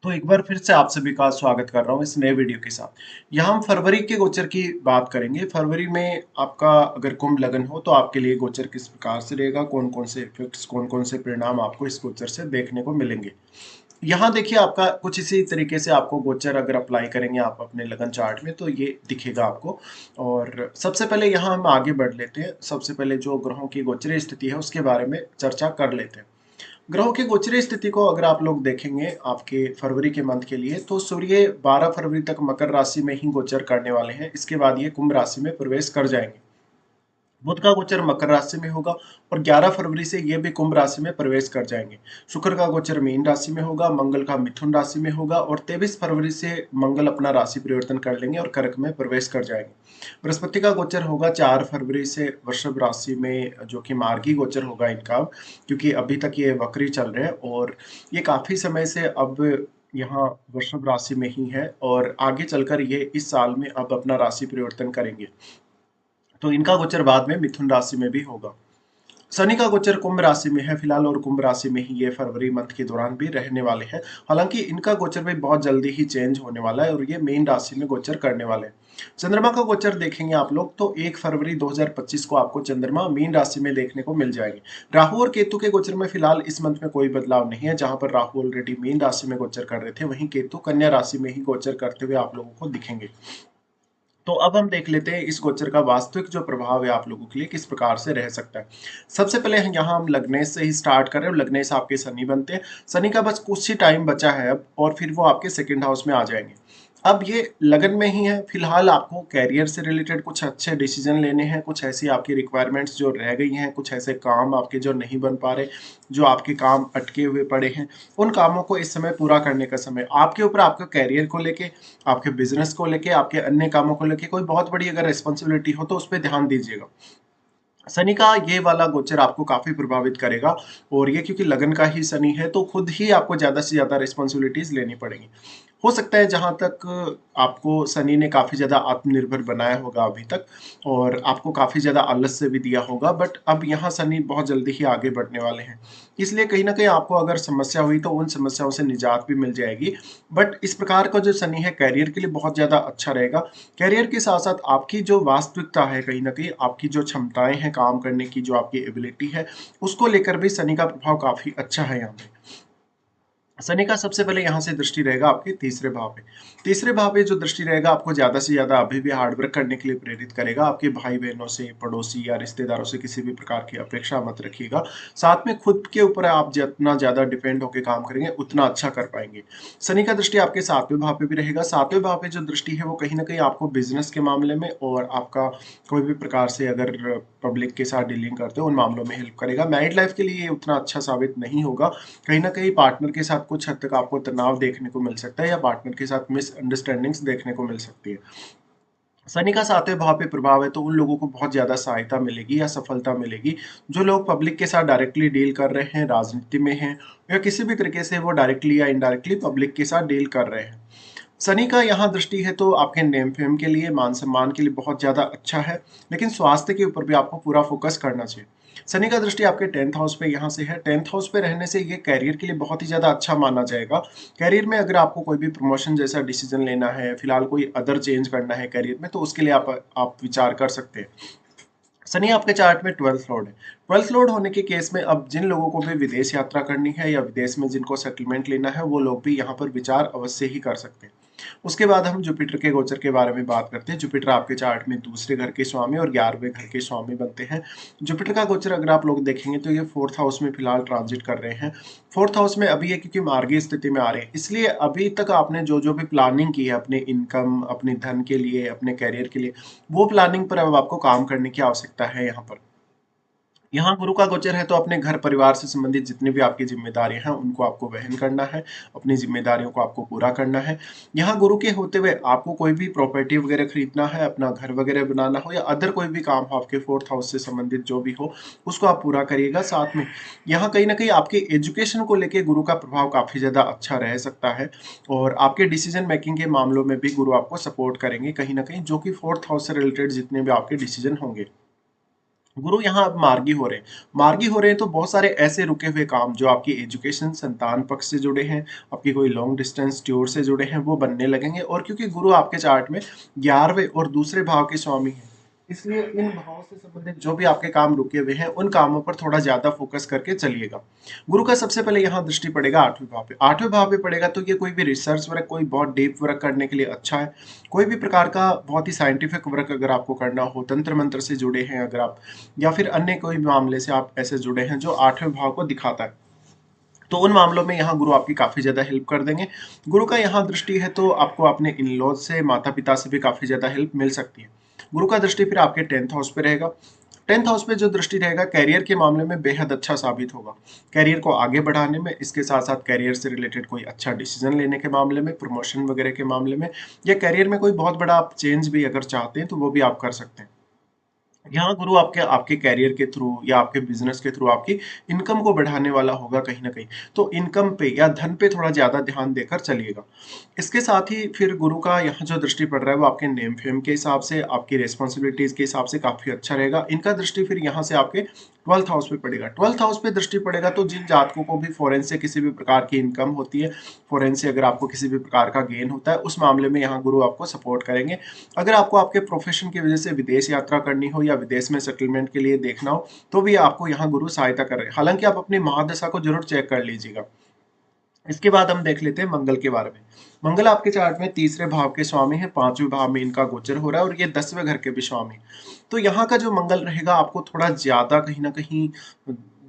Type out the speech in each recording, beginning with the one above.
तो एक बार फिर से आप सभी का स्वागत कर रहा हूँ इस नए वीडियो के साथ। यहाँ हम फरवरी के गोचर की बात करेंगे। फरवरी में आपका अगर कुंभ लग्न हो तो आपके लिए गोचर किस प्रकार से रहेगा, कौन-कौन से इफेक्ट्स, कौन-कौन से परिणाम आपको इस गोचर से देखने को मिलेंगे। यहाँ देखिए आपका कुछ इसी तरीके से आपको गोचर अगर अप्लाई करेंगे आप अपने लगन चार्ट में तो ये दिखेगा आपको। और सबसे पहले यहाँ हम आगे बढ़ लेते हैं। सबसे पहले जो ग्रहों की गोचरीय स्थिति है उसके बारे में चर्चा कर लेते हैं। ग्रहों की गोचरीय स्थिति को अगर आप लोग देखेंगे आपके फरवरी के मंथ के लिए तो सूर्य 12 फरवरी तक मकर राशि में ही गोचर करने वाले हैं। इसके बाद ये कुंभ राशि में प्रवेश कर जाएंगे। बुध का गोचर मकर राशि में होगा और 11 फरवरी से ये भी कुंभ राशि में प्रवेश कर जाएंगे। शुक्र का गोचर मीन राशि में होगा, मंगल का मिथुन राशि में होगा और 23 फरवरी से मंगल अपना राशि परिवर्तन कर लेंगे और कर्क में प्रवेश कर जाएंगे। बृहस्पति का गोचर होगा 4 फरवरी से वृषभ राशि में, जो कि मार्गी गोचर होगा इनका, क्योंकि अभी तक ये वक्री चल रहे हैं और ये काफी समय से अब यहाँ वृषभ राशि में ही है और आगे चलकर ये इस साल में अब अपना राशि परिवर्तन करेंगे। तो इनका गोचर बाद में मिथुन राशि में भी होगा। शनि का गोचर कुंभ राशि में है फिलहाल और कुंभ राशि में ही ये फरवरी मंथ के दौरान भी रहने वाले हैं। हालांकि इनका गोचर भी बहुत जल्दी ही चेंज होने वाला है और ये मेन राशि में गोचर करने वाले हैं। चंद्रमा का गोचर देखेंगे आप लोग तो 1 फरवरी 2025 को आपको चंद्रमा मीन राशि में देखने को मिल जाएंगे। राहु और केतु के गोचर में फिलहाल इस मंथ में कोई बदलाव नहीं है। जहां पर राहु ऑलरेडी मीन राशि में गोचर कर रहे थे वहीं केतु कन्या राशि में ही गोचर करते हुए आप लोगों को दिखेंगे। तो अब हम देख लेते हैं इस गोचर का वास्तविक जो प्रभाव है आप लोगों के लिए किस प्रकार से रह सकता है। सबसे पहले यहाँ हम लग्नेश से ही स्टार्ट कर रहे हैं। लग्नेश आपके शनि बनते हैं। शनि का बस कुछ ही टाइम बचा है अब और फिर वो आपके सेकंड हाउस में आ जाएंगे। अब ये लगन में ही है। फिलहाल आपको कैरियर से रिलेटेड कुछ अच्छे डिसीजन लेने हैं, कुछ ऐसी आपकी रिक्वायरमेंट्स जो रह गई हैं, कुछ ऐसे काम आपके जो नहीं बन पा रहे, जो आपके काम अटके हुए पड़े हैं, उन कामों को इस समय पूरा करने का समय आपके ऊपर। आपका कैरियर को लेके, आपके बिजनेस को लेके, आपके अन्य कामों को लेके कोई बहुत बड़ी अगर रिस्पॉन्सिबिलिटी हो तो उस पर ध्यान दीजिएगा। शनि का ये वाला गोचर आपको काफी प्रभावित करेगा और ये क्योंकि लगन का ही शनि है तो खुद ही आपको ज्यादा से ज्यादा रिस्पॉन्सिबिलिटीज लेनी पड़ेगी। हो सकता है जहां तक आपको शनि ने काफी ज्यादा आत्मनिर्भर बनाया होगा अभी तक और आपको काफी ज्यादा आलस से भी दिया होगा, बट अब यहाँ शनि बहुत जल्दी ही आगे बढ़ने वाले हैं। इसलिए कहीं ना कहीं आपको अगर समस्या हुई तो उन समस्याओं से निजात भी मिल जाएगी। बट इस प्रकार का जो शनि है कैरियर के लिए बहुत ज्यादा अच्छा रहेगा। कैरियर के साथ साथ आपकी जो वास्तविकता है, कहीं ना कहीं आपकी जो क्षमताएं हैं काम करने की, जो आपकी एबिलिटी है, उसको लेकर भी शनि का प्रभाव काफी अच्छा है यहाँ पे। शनि का सबसे पहले यहाँ से दृष्टि रहेगा आपके तीसरे भाव पे। तीसरे भाव पे जो दृष्टि रहेगा आपको ज्यादा से ज्यादा अभी भी हार्डवर्क करने के लिए प्रेरित करेगा। आपके भाई बहनों से, पड़ोसी या रिश्तेदारों से किसी भी प्रकार की अपेक्षा मत रखिएगा। साथ में खुद के ऊपर आप जितना ज्यादा डिपेंड होकर काम करेंगे उतना अच्छा कर पाएंगे। शनि का दृष्टि आपके सातवें भाव पे भी रहेगा। सातवें भाव पे जो दृष्टि है वो कहीं ना कहीं आपको बिजनेस के मामले में और आपका कोई भी प्रकार से अगर पब्लिक के साथ डीलिंग करते हो उन मामलों में हेल्प करेगा। मैरिड लाइफ के लिए ये उतना अच्छा साबित नहीं होगा। कहीं ना कहीं पार्टनर के साथ कुछ हद तक आपको तनाव देखने को मिल सकता है या पार्टनर के साथ मिसअंडरस्टैंडिंग्स देखने को मिल सकती है। शनि का सातवें भाव पे प्रभाव है तो उन लोगों को बहुत ज्यादा सहायता मिलेगी या सफलता मिलेगी जो लोग पब्लिक के साथ डायरेक्टली डील कर रहे हैं, राजनीति में हैं या किसी भी तरीके से वो डायरेक्टली या इनडायरेक्टली पब्लिक के साथ डील कर रहे हैं। शनि का यहाँ दृष्टि है तो आपके नेम फेम के लिए, मान सम्मान के लिए बहुत ज्यादा अच्छा है। लेकिन स्वास्थ्य के ऊपर भी आपको पूरा फोकस करना चाहिए। शनि का दृष्टि आपके 10th हाउस पे यहाँ से है। 10th हाउस पे रहने से ये कैरियर के लिए बहुत ही ज्यादा अच्छा माना जाएगा। कैरियर में अगर आपको कोई भी प्रमोशन जैसा डिसीजन लेना है, फिलहाल कोई अदर चेंज करना है कैरियर में, तो उसके लिए आप विचार कर सकते हैं। शनि आपके चार्ट में 12th लॉर्ड है। 12th लॉर्ड होने के केस में अब जिन लोगों को भी विदेश यात्रा करनी है या विदेश में जिनको सेटलमेंट लेना है वो लोग भी यहाँ पर विचार अवश्य ही कर सकते हैं। उसके बाद हम जुपिटर के गोचर के बारे में बात करते हैं। जुपिटर आपके चार्ट में दूसरे घर के स्वामी और 11वें घर के स्वामी बनते हैं। जुपिटर का गोचर अगर आप लोग देखेंगे तो ये 4th हाउस में फिलहाल ट्रांजिट कर रहे हैं। 4th हाउस में अभी ये क्योंकि मार्गी स्थिति में आ रहे हैं इसलिए अभी तक आपने जो जो भी प्लानिंग की है अपने इनकम, अपने धन के लिए, अपने कैरियर के लिए, वो प्लानिंग पर अब आपको काम करने की आवश्यकता है यहाँ पर। यहाँ गुरु का गोचर है तो अपने घर परिवार से संबंधित जितनी भी आपकी जिम्मेदारियां हैं उनको आपको वहन करना है, अपनी जिम्मेदारियों को आपको पूरा करना है। यहाँ गुरु के होते हुए आपको कोई भी प्रॉपर्टी वगैरह खरीदना है, अपना घर वगैरह बनाना हो या अदर कोई भी काम हो आपके 4th हाउस से संबंधित जो भी हो उसको आप पूरा करिएगा। साथ में यहाँ कहीं ना कहीं आपके एजुकेशन को लेके गुरु का प्रभाव काफी ज्यादा अच्छा रह सकता है और आपके डिसीजन मेकिंग के मामलों में भी गुरु आपको सपोर्ट करेंगे कहीं ना कहीं, जो कि 4th हाउस से रिलेटेड जितने भी आपके डिसीजन होंगे। गुरु यहाँ अब मार्गी हो रहे हैं। मार्गी हो रहे हैं तो बहुत सारे ऐसे रुके हुए काम जो आपकी एजुकेशन, संतान पक्ष से जुड़े हैं, आपकी कोई लॉन्ग डिस्टेंस टूर से जुड़े हैं, वो बनने लगेंगे। और क्योंकि गुरु आपके चार्ट में 11वें और दूसरे भाव के स्वामी हैं, इसलिए इन भावों से संबंधित जो भी आपके काम रुके हुए हैं, उन कामों पर थोड़ा ज्यादा फोकस करके चलिएगा। गुरु का सबसे पहले यहाँ दृष्टि पड़ेगा 8वें भाव पे। 8वें भाव पे पड़ेगा तो ये कोई भी रिसर्च वर्क, कोई बहुत डीप वर्क करने के लिए अच्छा है। कोई भी प्रकार का बहुत ही साइंटिफिक वर्क अगर आपको करना हो, तंत्र मंत्र से जुड़े हैं अगर आप, या फिर अन्य कोई मामले से आप ऐसे जुड़े हैं जो 8वें भाव को दिखाता है, तो उन मामलों में यहाँ गुरु आपकी काफी ज्यादा हेल्प कर देंगे। गुरु का यहाँ दृष्टि है तो आपको अपने इन लॉज से, माता पिता से भी काफी ज्यादा हेल्प मिल सकती है। गुरु का दृष्टि फिर आपके 10th हाउस पे रहेगा। 10th हाउस पे जो दृष्टि रहेगा, कैरियर के मामले में बेहद अच्छा साबित होगा। कैरियर को आगे बढ़ाने में, इसके साथ साथ कैरियर से रिलेटेड कोई अच्छा डिसीजन लेने के मामले में, प्रमोशन वगैरह के मामले में, या कैरियर में कोई बहुत बड़ा आप चेंज भी अगर चाहते हैं तो वो भी आप कर सकते हैं। यहाँ गुरु आपके आपके कैरियर के थ्रू या आपके बिजनेस के थ्रू आपकी इनकम को बढ़ाने वाला होगा कहीं ना कहीं। तो इनकम पे या धन पे थोड़ा ज्यादा ध्यान देकर चलिएगा। इसके साथ ही फिर गुरु का यहाँ जो दृष्टि पड़ रहा है वो आपके नेम फेम के हिसाब से, आपकी रिस्पॉन्सिबिलिटीज के हिसाब से काफी अच्छा रहेगा। इनका दृष्टि फिर यहाँ से आपके 12th हाउस पे पड़ेगा। 12th हाउस पे दृष्टि पड़ेगा तो जिन जातकों को भी फॉरेन से किसी भी प्रकार की इनकम होती है, फॉरेन से अगर आपको किसी भी प्रकार का गेन होता है, उस मामले में यहाँ गुरु आपको सपोर्ट करेंगे। अगर आपको आपके प्रोफेशन की वजह से विदेश यात्रा करनी हो या विदेश में सेटलमेंट के लिए देखना हो, तो भी आपको यहाँ गुरु सहायता कर रहे हैं। हालांकि आप अपनी महादशा को जरूर चेक कर लीजिएगा। इसके बाद हम देख लेते हैं मंगल के बारे में। मंगल आपके चार्ट में तीसरे भाव के स्वामी है, 5वें भाव में इनका गोचर हो रहा है और ये 10वें घर के भी स्वामी। तो यहाँ का जो मंगल रहेगा आपको थोड़ा ज्यादा कहीं ना कहीं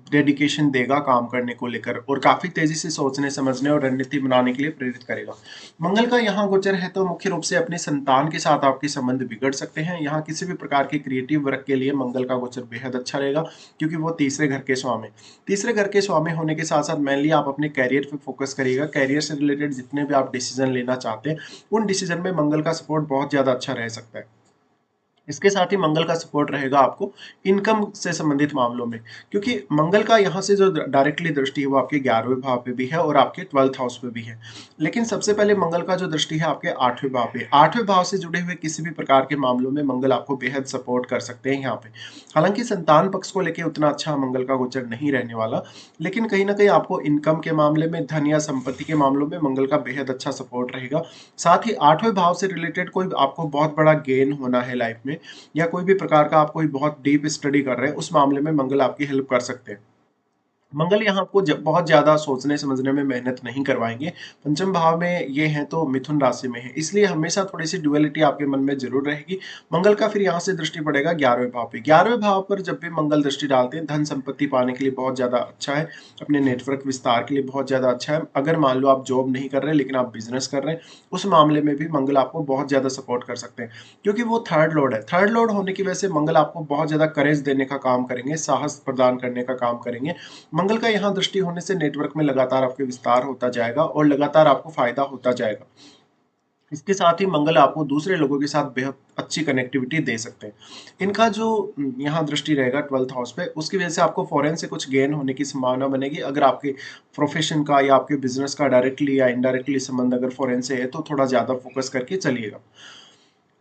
डेडिकेशन देगा काम करने को लेकर, और काफी तेजी से सोचने समझने और रणनीति बनाने के लिए प्रेरित करेगा। मंगल का यहाँ गोचर है तो मुख्य रूप से अपने संतान के साथ आपके संबंध बिगड़ सकते हैं। यहाँ किसी भी प्रकार के क्रिएटिव वर्क के लिए मंगल का गोचर बेहद अच्छा रहेगा, क्योंकि वो तीसरे घर के स्वामी। तीसरे घर के स्वामी होने के साथ साथ मेनली आप अपने कैरियर पे फोकस करिएगा। कैरियर से रिलेटेड जितने भी आप डिसीजन लेना चाहते हैं, उन डिसीजन में मंगल का सपोर्ट बहुत ज्यादा अच्छा रह सकता है। इसके साथ ही मंगल का सपोर्ट रहेगा आपको इनकम से संबंधित मामलों में, क्योंकि मंगल का यहाँ से जो डायरेक्टली दृष्टि है वो आपके 11वें भाव पे भी है और आपके 12th हाउस पे भी है। लेकिन सबसे पहले मंगल का जो दृष्टि है आपके 8वें भाव पे, 8वें भाव से जुड़े हुए किसी भी प्रकार के मामलों में मंगल आपको बेहद सपोर्ट कर सकते हैं यहाँ पे। हालांकि संतान पक्ष को लेकर उतना अच्छा मंगल का गोचर नहीं रहने वाला, लेकिन कहीं ना कहीं आपको इनकम के मामले में, धन या संपत्ति के मामलों में मंगल का बेहद अच्छा सपोर्ट रहेगा। साथ ही 8वें भाव से रिलेटेड कोई आपको बहुत बड़ा गेन होना है लाइफ में, या कोई भी प्रकार का आप कोई बहुत डीप स्टडी कर रहे हैं, उस मामले में मंगल आपकी हेल्प कर सकते हैं। मंगल यहाँ आपको बहुत ज्यादा सोचने समझने में मेहनत नहीं करवाएंगे। पंचम भाव में ये हैं तो मिथुन राशि में है, इसलिए हमेशा थोड़ी सी ड्युअलिटी आपके मन में जरूर रहेगी। मंगल का फिर यहाँ से दृष्टि पड़ेगा 11वें भाव पे। 11वें भाव पर जब भी मंगल दृष्टि डालते हैं, धन संपत्ति पाने के लिए बहुत ज्यादा अच्छा है, अपने नेटवर्क विस्तार के लिए बहुत ज्यादा अच्छा है। अगर मान लो आप जॉब नहीं कर रहे लेकिन आप बिजनेस कर रहे हैं, उस मामले में भी मंगल आपको बहुत ज्यादा सपोर्ट कर सकते हैं, क्योंकि वो थर्ड लॉर्ड है। थर्ड लॉर्ड होने की वजह से मंगल आपको बहुत ज्यादा करेज देने का काम करेंगे, साहस प्रदान करने का काम करेंगे। मंगल का यहाँ दृष्टि होने से नेटवर्क में लगातार आपके विस्तार होता जाएगा और लगातार आपको फायदा होता जाएगा। इसके साथ ही मंगल आपको दूसरे लोगों के साथ बेहद अच्छी कनेक्टिविटी दे सकते हैं। इनका जो यहाँ दृष्टि रहेगा 12th हाउस पे, उसकी वजह से आपको फॉरेन से कुछ गेन होने की संभावना बनेगी। अगर आपके प्रोफेशन का या आपके बिजनेस का डायरेक्टली या इनडायरेक्टली संबंध अगर फॉरेन से है, तो थोड़ा ज्यादा फोकस करके चलिएगा।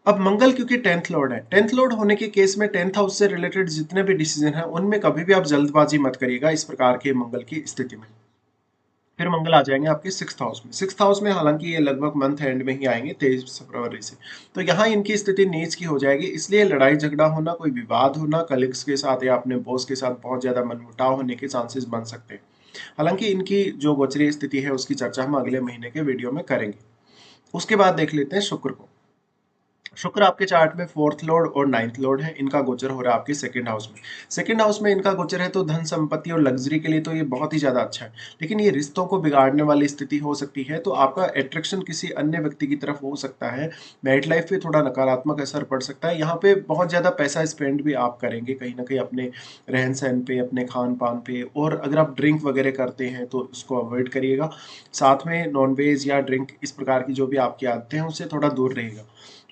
अब मंगल क्योंकि 10th लॉर्ड है, 10th लॉर्ड होने के केस में 10th हाउस से रिलेटेड जितने भी डिसीजन है उनमें कभी भी आप जल्दबाजी मत करिएगा इस प्रकार के मंगल की स्थिति में। फिर मंगल आ जाएंगे आपके 6th हाउस में। 6th हाउस में हालांकि ये लगभग मंथ एंड में ही आएंगे, 23 फरवरी से। तो यहाँ इनकी स्थिति नीच की हो जाएगी, इसलिए लड़ाई झगड़ा होना, कोई विवाद होना, कलीग्स के साथ या अपने बॉस के साथ बहुत ज्यादा मनमुटाव होने के चांसेस बन सकते हैं। हालांकि इनकी जो गोचरीय स्थिति है उसकी चर्चा हम अगले महीने के वीडियो में करेंगे। उसके बाद देख लेते हैं शुक्र को। शुक्र आपके चार्ट में 4th लॉर्ड और 9th लॉर्ड है। इनका गोचर हो रहा है आपके 2nd हाउस में। 2nd हाउस में इनका गोचर है तो धन संपत्ति और लग्जरी के लिए तो ये बहुत ही ज्यादा अच्छा है, लेकिन ये रिश्तों को बिगाड़ने वाली स्थिति हो सकती है। तो आपका अट्रैक्शन किसी अन्य व्यक्ति की तरफ हो सकता है। मैरिड लाइफ पे थोड़ा नकारात्मक असर पड़ सकता है। यहाँ पे बहुत ज्यादा पैसा स्पेंड भी आप करेंगे कहीं ना कहीं अपने रहन सहन पे, अपने खान पान पे, और अगर आप ड्रिंक वगैरह करते हैं तो उसको अवॉइड करिएगा। साथ में नॉनवेज या ड्रिंक इस प्रकार की जो भी आपकी आदतें हैं उससे थोड़ा दूर रहेगा।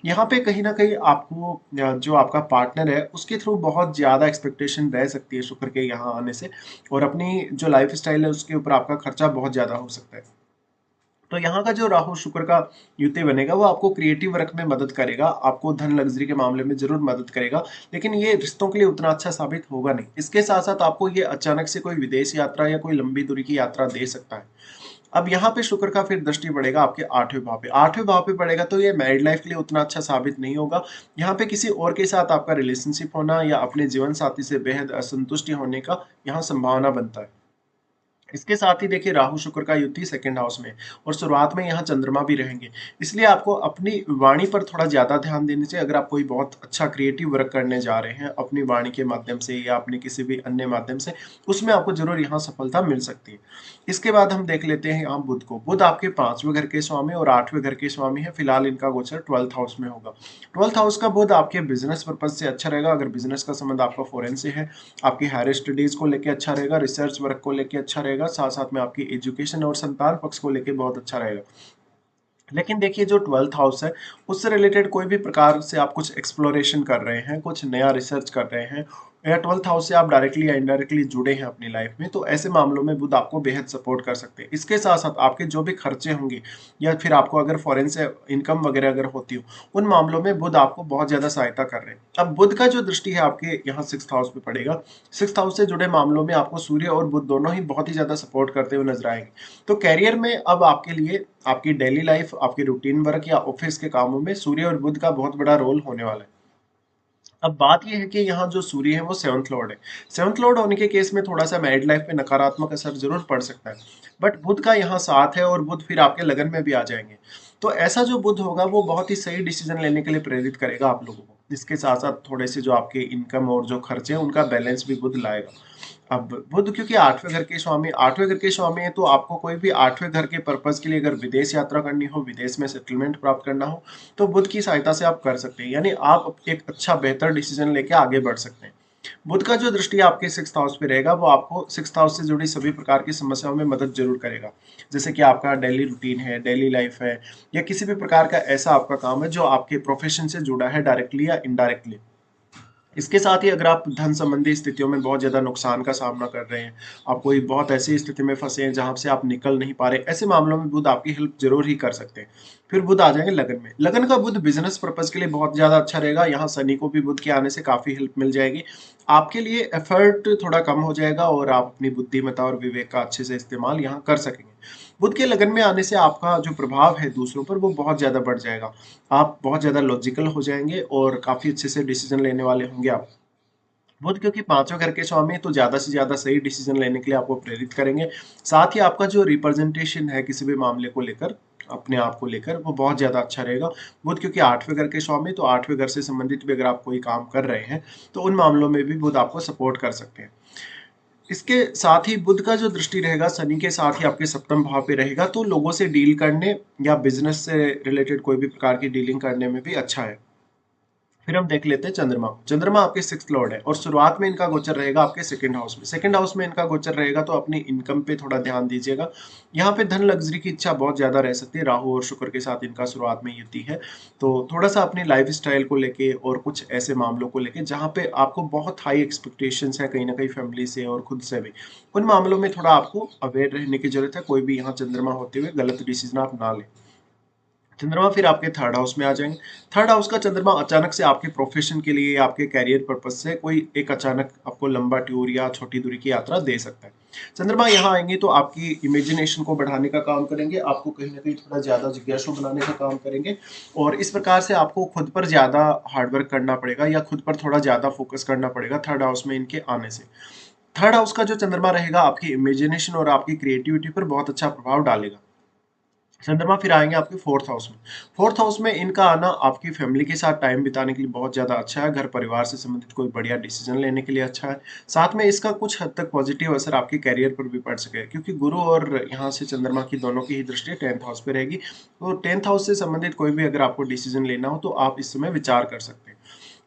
यहाँ पे कहीं ना कहीं आपको जो आपका पार्टनर है उसके थ्रू बहुत ज्यादा एक्सपेक्टेशन रह सकती है शुक्र के यहाँ आने से, और अपनी जो लाइफ स्टाइल है उसके ऊपर आपका खर्चा बहुत ज्यादा हो सकता है। तो यहाँ का जो राहु शुक्र का युति बनेगा वो आपको क्रिएटिव वर्क में मदद करेगा, आपको धन लग्जरी के मामले में जरूर मदद करेगा, लेकिन ये रिश्तों के लिए उतना अच्छा साबित होगा नहीं। इसके साथ साथ आपको ये अचानक से कोई विदेश यात्रा या कोई लंबी दूरी की यात्रा दे सकता है। अब यहाँ पे शुक्र का फिर दृष्टि पड़ेगा आपके 8वें भाव पे। 8वें भाव पे पड़ेगा तो ये मैरिड लाइफ के लिए उतना अच्छा साबित नहीं होगा। यहाँ पे किसी और के साथ आपका रिलेशनशिप होना या अपने जीवन साथी से बेहद असंतुष्टि होने का यहाँ संभावना बनता है। इसके साथ ही देखिए राहु शुक्र का युति सेकंड हाउस में और शुरुआत में यहाँ चंद्रमा भी रहेंगे, इसलिए आपको अपनी वाणी पर थोड़ा ज्यादा ध्यान देने से, अगर आप कोई बहुत अच्छा क्रिएटिव वर्क करने जा रहे हैं अपनी वाणी के माध्यम से या अपने किसी भी अन्य माध्यम से, उसमें आपको जरूर यहाँ सफलता मिल सकती है। इसके बाद हम देख लेते हैं यहाँ बुध को। बुध आपके 5वें घर के स्वामी और 8वें घर के स्वामी है। फिलहाल इनका गोचर 12th हाउस में होगा। 12th हाउस का बुध आपके बिजनेस पर्पज से अच्छा रहेगा। अगर बिजनेस का संबंध आपका फॉरेन से है, आपकी हायर स्टडीज को लेके अच्छा रहेगा, रिसर्च वर्क को लेके अच्छा रहेगा, साथ साथ में आपकी एजुकेशन और संतान पक्ष को लेके बहुत अच्छा रहेगा। लेकिन देखिए जो 12th हाउस है उससे रिलेटेड कोई भी प्रकार से आप कुछ एक्सप्लोरेशन कर रहे हैं, कुछ नया रिसर्च कर रहे हैं, या 12th हाउस से आप डायरेक्टली या इनडायरेक्टली जुड़े हैं अपनी लाइफ में, तो ऐसे मामलों में बुध आपको बेहद सपोर्ट कर सकते हैं। इसके साथ साथ आपके जो भी खर्चे होंगे या फिर आपको अगर फॉरेन से इनकम वगैरह अगर होती हो, उन मामलों में बुध आपको बहुत ज्यादा सहायता कर रहे हैं। अब बुध का जो दृष्टि है आपके यहाँ 6th हाउस पे पड़ेगा। 6th हाउस से जुड़े मामलों में आपको सूर्य और बुध दोनों ही बहुत ही ज्यादा सपोर्ट करते हुए नजर आएंगे। तो कैरियर में अब आपके लिए आपकी डेली लाइफ, आपकी रूटीन वर्क या ऑफिस के कामों में सूर्य और बुध का बहुत बड़ा रोल होने वाला है। अब बात यह है कि यहाँ जो सूर्य है वो 7th लॉर्ड है। 7th लॉर्ड होने के केस में थोड़ा सा मैरिड लाइफ पे नकारात्मक असर जरूर पड़ सकता है, बट बुध का यहाँ साथ है और बुध फिर आपके लगन में भी आ जाएंगे। तो ऐसा जो बुध होगा वो बहुत ही सही डिसीजन लेने के लिए प्रेरित करेगा आप लोगों को। इसके साथ साथ थोड़े से जो आपके इनकम और जो खर्चे हैं उनका बैलेंस भी बुध लाएगा। अब बुध क्योंकि 8वें घर के स्वामी, 8वें घर के स्वामी है, तो आपको कोई भी 8वें घर के पर्पज के लिए अगर विदेश यात्रा करनी हो, विदेश में सेटलमेंट प्राप्त करना हो, तो बुध की सहायता से आप कर सकते हैं। यानी आप एक अच्छा बेहतर डिसीजन लेके आगे बढ़ सकते हैं। बुध का जो दृष्टि आपके 6th हाउस पे रहेगा वो आपको 6th हाउस से जुड़ी सभी प्रकार की समस्याओं में मदद जरूर करेगा। जैसे कि आपका डेली रूटीन है, डेली लाइफ है, या किसी भी प्रकार का ऐसा आपका काम है जो आपके प्रोफेशन से जुड़ा है डायरेक्टली या इनडायरेक्टली। इसके साथ ही अगर आप धन संबंधी स्थितियों में बहुत ज्यादा नुकसान का सामना कर रहे हैं, आप कोई बहुत ऐसी स्थिति में फंसे हैं जहां से आप निकल नहीं पा रहे, ऐसे मामलों में बुध आपकी हेल्प जरूर ही कर सकते हैं। फिर बुध आ जाएंगे लगन में। लगन का बुध बिजनेस पर्पज के लिए बहुत ज्यादा अच्छा रहेगा। यहाँ शनि को भी बुध के आने से काफी हेल्प मिल जाएगी। आपके लिए एफर्ट थोड़ा कम हो जाएगा और आप अपनी बुद्धिमत्ता और विवेक का अच्छे से इस्तेमाल यहाँ कर सकेंगे। बुध के लगन में आने से आपका जो प्रभाव है दूसरों पर वो बहुत ज्यादा बढ़ जाएगा। आप बहुत ज्यादा लॉजिकल हो जाएंगे और काफी अच्छे से डिसीजन लेने वाले होंगे आप। बुध क्योंकि 5वें घर के स्वामी है तो ज्यादा से ज्यादा सही डिसीजन लेने के लिए आपको प्रेरित करेंगे। साथ ही आपका जो रिप्रेजेंटेशन है किसी भी मामले को लेकर, अपने आप को लेकर, वो बहुत ज्यादा अच्छा रहेगा। बुध क्योंकि 8वें घर के स्वामी, तो 8वें घर से संबंधित भी अगर आप कोई काम कर रहे हैं तो उन मामलों में भी बुध आपको सपोर्ट कर सकते हैं। इसके साथ ही बुध का जो दृष्टि रहेगा शनि के साथ ही आपके 7th भाव पे रहेगा, तो लोगों से डील करने या बिजनेस से रिलेटेड कोई भी प्रकार की डीलिंग करने में भी अच्छा है। फिर हम देख लेते हैं चंद्रमा। चंद्रमा आपके 6th लॉर्ड है और शुरुआत में इनका गोचर रहेगा आपके 2nd हाउस में। 2nd हाउस में इनका गोचर रहेगा तो अपनी इनकम पे थोड़ा ध्यान दीजिएगा। यहाँ पे धन लग्जरी की इच्छा बहुत ज्यादा रह सकती है। राहु और शुक्र के साथ इनका शुरुआत में युति है, तो थोड़ा सा अपनी लाइफ स्टाइल को लेके और कुछ ऐसे मामलों को लेके जहाँ पे आपको बहुत हाई एक्सपेक्टेशंस है कहीं ना कहीं फैमिली से और खुद से भी, उन मामलों में थोड़ा आपको अवेयर रहने की जरूरत है। कोई भी यहाँ चंद्रमा होते हुए गलत डिसीजन आप ना लें। चंद्रमा फिर आपके 3rd हाउस में आ जाएंगे। 3rd हाउस का चंद्रमा अचानक से आपके प्रोफेशन के लिए, आपके कैरियर पर्पज से कोई एक अचानक आपको लंबा टूर या छोटी दूरी की यात्रा दे सकता है। चंद्रमा यहाँ आएंगे तो आपकी इमेजिनेशन को बढ़ाने का काम करेंगे, आपको कहीं ना कहीं थोड़ा ज्यादा जिज्ञासु बनाने का काम करेंगे, और इस प्रकार से आपको खुद पर ज्यादा हार्डवर्क करना पड़ेगा या खुद पर थोड़ा ज्यादा फोकस करना पड़ेगा 3rd हाउस में इनके आने से। 3rd हाउस का जो चंद्रमा रहेगा आपकी इमेजिनेशन और आपकी क्रिएटिविटी पर बहुत अच्छा प्रभाव डालेगा। चंद्रमा फिर आएंगे आपके 4th हाउस में। 4th हाउस में इनका आना आपकी फैमिली के साथ टाइम बिताने के लिए बहुत ज्यादा अच्छा है। घर परिवार से संबंधित कोई बढ़िया डिसीजन लेने के लिए अच्छा है। साथ में इसका कुछ हद तक पॉजिटिव असर आपके कैरियर पर भी पड़ सके, क्योंकि गुरु और यहाँ से चंद्रमा की दोनों की ही दृष्टि 10th हाउस पे रहेगी। तो 10th हाउस से संबंधित कोई भी अगर आपको डिसीजन लेना हो तो आप इस समय विचार कर सकते हैं।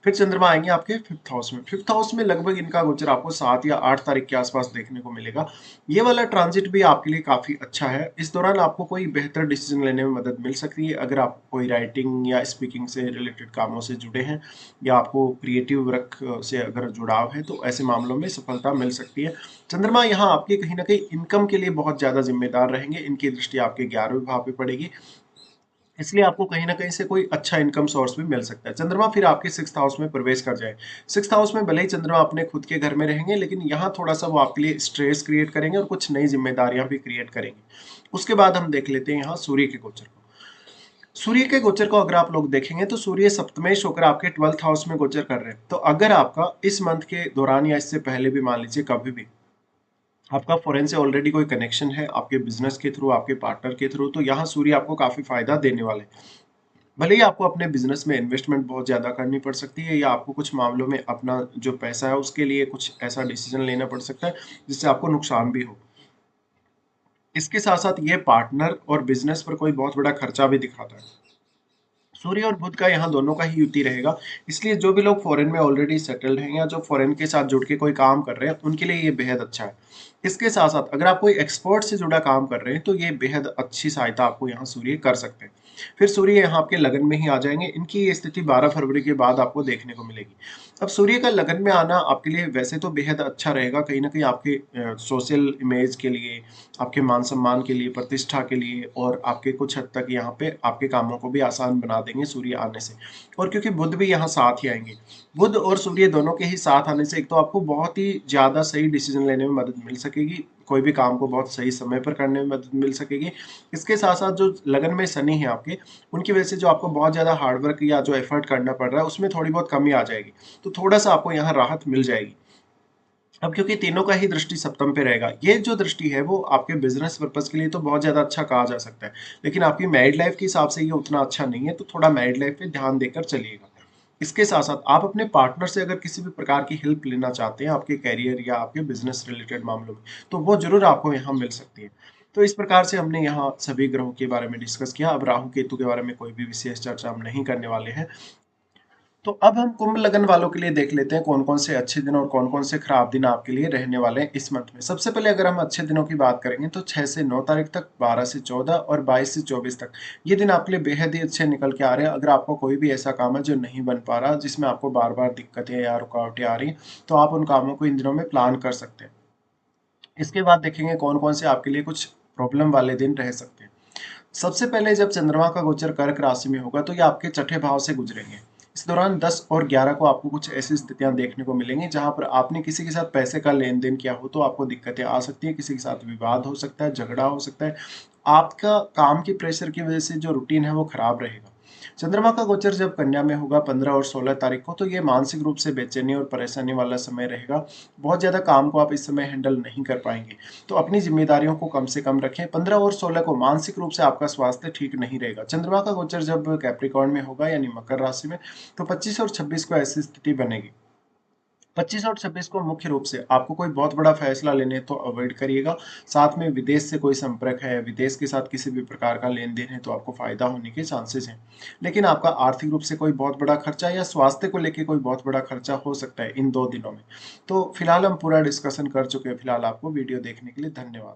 फिर चंद्रमा आएंगे आपके फिफ्थ हाउस में। फिफ्थ हाउस में लगभग इनका गोचर आपको 7 या 8 तारीख के आसपास देखने को मिलेगा। ये वाला ट्रांजिट भी आपके लिए काफी अच्छा है। इस दौरान आपको कोई बेहतर डिसीजन लेने में मदद मिल सकती है। अगर आप कोई राइटिंग या स्पीकिंग से रिलेटेड कामों से जुड़े हैं या आपको क्रिएटिव वर्क से अगर जुड़ाव है तो ऐसे मामलों में सफलता मिल सकती है। चंद्रमा यहाँ आपके कहीं ना कहीं इनकम के लिए बहुत ज्यादा जिम्मेदार रहेंगे। इनकी दृष्टि आपके 11वें भाव पे पड़ेगी, इसलिए आपको कहीं ना कहीं से कोई अच्छा इनकम सोर्स भी मिल सकता है। चंद्रमा फिर आपके सिक्स्थ हाउस में प्रवेश कर जाए। सिक्स्थ हाउस में भले ही चंद्रमा अपने खुद के घर में रहेंगे, लेकिन यहाँ थोड़ा सा वो आपके लिए स्ट्रेस क्रिएट करेंगे और कुछ नई जिम्मेदारियां भी क्रिएट करेंगे। उसके बाद हम देख लेते हैं यहाँ सूर्य के गोचर को। सूर्य के गोचर को अगर आप लोग देखेंगे तो सूर्य सप्तमेश होकर आपके 12th हाउस में गोचर कर रहे हैं। तो अगर आपका इस मंथ के दौरान या इससे पहले भी मान लीजिए कभी भी आपका फॉरेन से ऑलरेडी कोई कनेक्शन है आपके बिजनेस के थ्रू, आपके पार्टनर के थ्रू, तो यहाँ सूर्य आपको काफी फायदा देने वाले हैं। भले ही आपको अपने बिजनेस में इन्वेस्टमेंट बहुत ज़्यादा करनी पड़ सकती है या आपको कुछ मामलों में अपना जो पैसा है उसके लिए कुछ ऐसा डिसीजन लेना पड़ सकता है जिससे आपको नुकसान भी हो। इसके साथ साथ ये पार्टनर और बिजनेस पर कोई बहुत बड़ा खर्चा भी दिखाता है। सूर्य और बुध का यहाँ दोनों का ही युति रहेगा, इसलिए जो भी लोग फॉरेन में ऑलरेडी सेटल्ड हैं या जो फॉरेन के साथ जुड़ के कोई काम कर रहे हैं उनके लिए ये बेहद अच्छा है। इसके साथ साथ अगर आप कोई एक्सपोर्ट से जुड़ा काम कर रहे हैं तो ये बेहद अच्छी सहायता आपको यहाँ सूर्य कर सकते हैं। फिर सूर्य यहाँ आपके लगन में ही आ जाएंगे। इनकी ये स्थिति 12 फरवरी के बाद आपको देखने को मिलेगी। अब सूर्य का लगन में आना आपके लिए वैसे तो बेहद अच्छा रहेगा, कहीं ना कहीं आपके सोशल इमेज के लिए, आपके मान सम्मान के लिए, प्रतिष्ठा के लिए और आपके कुछ हद तक यहाँ पे आपके कामों को भी आसान बना देंगे सूर्य आने से। और क्योंकि बुध भी यहाँ साथ ही आएंगे, बुध और सूर्य दोनों के ही साथ आने से एक तो आपको बहुत ही ज्यादा सही डिसीजन लेने में मदद मिल सकेगी, कोई भी काम को बहुत सही समय पर करने में मदद मिल सकेगी। इसके साथ साथ जो लगन में शनि है आपके, उनकी वजह से जो आपको बहुत ज्यादा हार्डवर्क या जो एफर्ट करना पड़ रहा है उसमें थोड़ी बहुत कमी आ जाएगी, तो थोड़ा सा आपको यहाँ राहत मिल जाएगी। अब क्योंकि तीनों का ही दृष्टि सप्तम पे रहेगा, ये जो दृष्टि है वो आपके बिजनेस पर्पस के लिए तो बहुत ज्यादा अच्छा कहा जा सकता है, लेकिन आपकी मैरिड लाइफ के हिसाब से ये उतना अच्छा नहीं है, तो थोड़ा मैरिड लाइफ पे ध्यान देकर चलिएगा। इसके साथ साथ आप अपने पार्टनर से अगर किसी भी प्रकार की हेल्प लेना चाहते हैं आपके कैरियर या आपके बिजनेस रिलेटेड मामलों में, तो वो जरूर आपको यहाँ मिल सकती है। तो इस प्रकार से हमने यहाँ सभी ग्रहों के बारे में डिस्कस किया। अब राहु केतु के बारे में कोई भी विशेष चर्चा हम नहीं करने वाले हैं। तो अब हम कुंभ लगन वालों के लिए देख लेते हैं कौन कौन से अच्छे दिन और कौन कौन से खराब दिन आपके लिए रहने वाले हैं इस मंथ में। सबसे पहले अगर हम अच्छे दिनों की बात करेंगे तो 6 से 9 तारीख तक, 12 से 14 और 22 से 24 तक ये दिन आपके लिए बेहद ही अच्छे निकल के आ रहे हैं। अगर आपको कोई भी ऐसा काम है जो नहीं बन पा रहा, जिसमें आपको बार बार दिक्कतें या रुकावटें आ रही हैं, तो आप उन कामों को इन दिनों में प्लान कर सकते हैं। इसके बाद देखेंगे कौन कौन से आपके लिए कुछ प्रॉब्लम वाले दिन रह सकते हैं। सबसे पहले जब चंद्रमा का गोचर कर्क राशि में होगा तो ये आपके छठे भाव से गुजरेंगे। इस दौरान 10 और 11 को आपको कुछ ऐसी स्थितियां देखने को मिलेंगी जहां पर आपने किसी के साथ पैसे का लेन देन किया हो तो आपको दिक्कतें आ सकती है, किसी के साथ विवाद हो सकता है, झगड़ा हो सकता है। आपका काम की प्रेशर की वजह से जो रूटीन है वो खराब रहेगा। चंद्रमा का गोचर जब कन्या में होगा 15 और 16 तारीख को, तो ये मानसिक रूप से बेचैनी और परेशानी वाला समय रहेगा। बहुत ज्यादा काम को आप इस समय हैंडल नहीं कर पाएंगे, तो अपनी जिम्मेदारियों को कम से कम रखें। 15 और 16 को मानसिक रूप से आपका स्वास्थ्य ठीक नहीं रहेगा। चंद्रमा का गोचर जब कैप्रिकॉर्न में होगा यानी मकर राशि में, तो 25 और 26 को ऐसी स्थिति बनेगी। 25 और 26 को मुख्य रूप से आपको कोई बहुत बड़ा फैसला लेने तो अवॉइड करिएगा। साथ में विदेश से कोई संपर्क है, विदेश के साथ किसी भी प्रकार का लेन देन है तो आपको फायदा होने के चांसेस हैं। लेकिन आपका आर्थिक रूप से कोई बहुत बड़ा खर्चा या स्वास्थ्य को लेके कोई बहुत बड़ा खर्चा हो सकता है इन 2 दिनों में। तो फिलहाल हम पूरा डिस्कशन कर चुके हैं। फिलहाल आपको वीडियो देखने के लिए धन्यवाद।